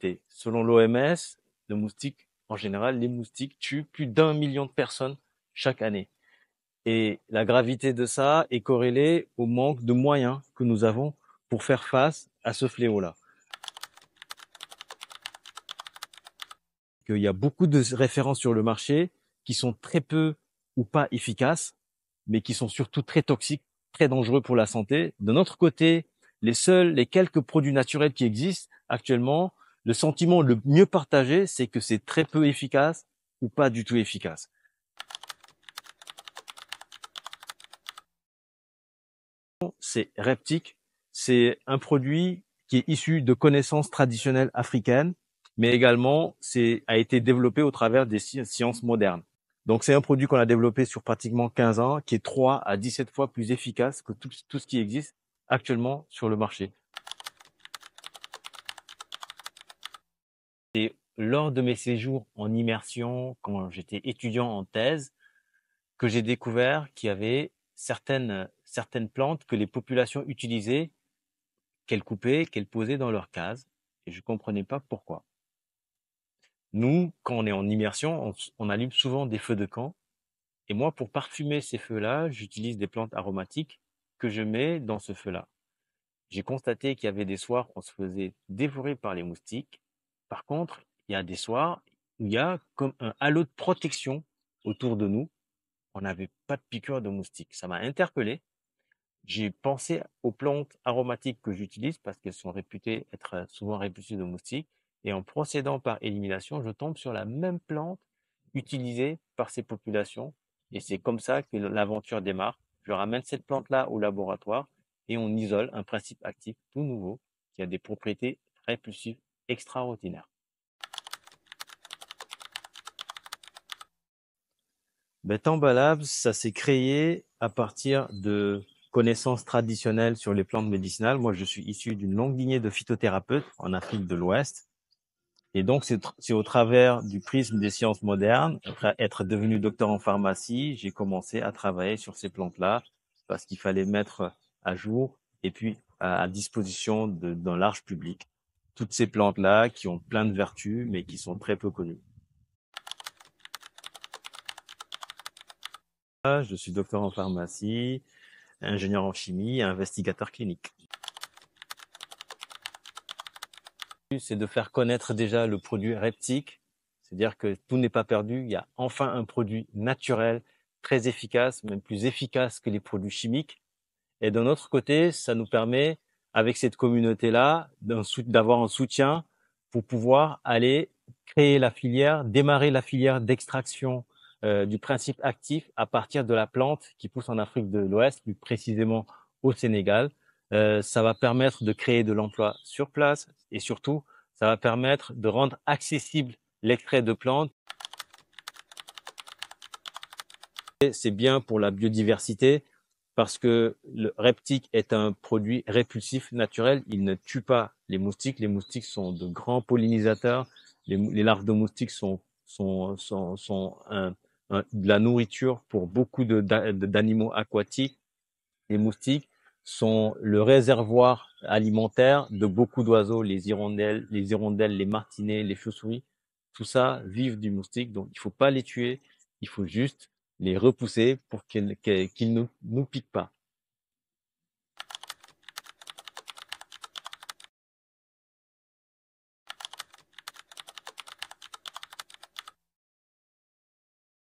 gravité. Selon l'OMS, le moustique, en général, les moustiques tuent plus d'1 million de personnes chaque année. Et la gravité de ça est corrélée au manque de moyens que nous avons pour faire face à ce fléau-là. Qu'il y a beaucoup de références sur le marché qui sont très peu ou pas efficaces, mais qui sont surtout très toxiques, très dangereux pour la santé. De notre côté, les quelques produits naturels qui existent actuellement, le sentiment le mieux partagé, c'est que c'est très peu efficace ou pas du tout efficace. C'est Reptic, c'est un produit qui est issu de connaissances traditionnelles africaines, mais également a été développé au travers des sciences modernes. Donc c'est un produit qu'on a développé sur pratiquement 15 ans, qui est 3 à 17 fois plus efficace que tout ce qui existe actuellement sur le marché. Et lors de mes séjours en immersion, quand j'étais étudiant en thèse, que j'ai découvert qu'il y avait certaines plantes que les populations utilisaient, qu'elles coupaient, qu'elles posaient dans leurs cases, et je comprenais pas pourquoi. Nous, quand on est en immersion, on allume souvent des feux de camp, et moi, pour parfumer ces feux-là, j'utilise des plantes aromatiques que je mets dans ce feu-là. J'ai constaté qu'il y avait des soirs où on se faisait dévorer par les moustiques. Par contre, il y a des soirs où il y a comme un halo de protection autour de nous. On n'avait pas de piqûres de moustiques. Ça m'a interpellé. J'ai pensé aux plantes aromatiques que j'utilise parce qu'elles sont réputées être souvent répulsives de moustiques. Et en procédant par élimination, je tombe sur la même plante utilisée par ces populations. Et c'est comme ça que l'aventure démarre. Je ramène cette plante-là au laboratoire et on isole un principe actif tout nouveau qui a des propriétés répulsives extraordinaires. Tamba Labs, ça s'est créé à partir de connaissances traditionnelles sur les plantes médicinales. Moi, je suis issu d'une longue lignée de phytothérapeutes en Afrique de l'Ouest. Et donc, c'est au travers du prisme des sciences modernes, être devenu docteur en pharmacie, j'ai commencé à travailler sur ces plantes-là parce qu'il fallait mettre à jour et puis à disposition d'un large public toutes ces plantes-là qui ont plein de vertus mais qui sont très peu connues. Je suis docteur en pharmacie, ingénieur en chimie et investigateur clinique. C'est de faire connaître déjà le produit Reptic, c'est-à-dire que tout n'est pas perdu, il y a enfin un produit naturel, très efficace, même plus efficace que les produits chimiques. Et d'un autre côté, ça nous permet, avec cette communauté-là, d'avoir un soutien pour pouvoir aller créer la filière, démarrer la filière d'extraction du principe actif à partir de la plante qui pousse en Afrique de l'Ouest, plus précisément au Sénégal. Ça va permettre de créer de l'emploi sur place et surtout, ça va permettre de rendre accessible l'extrait de plantes. C'est bien pour la biodiversité parce que le Reptic est un produit répulsif naturel. Il ne tue pas les moustiques. Les moustiques sont de grands pollinisateurs. Les larves de moustiques sont de la nourriture pour beaucoup d'animaux aquatiques. Les moustiques sont le réservoir alimentaire de beaucoup d'oiseaux, les hirondelles, les martinets, les chauves-souris. Tout ça vivent du moustique, donc il faut pas les tuer, il faut juste les repousser pour qu'ils ne nous piquent pas.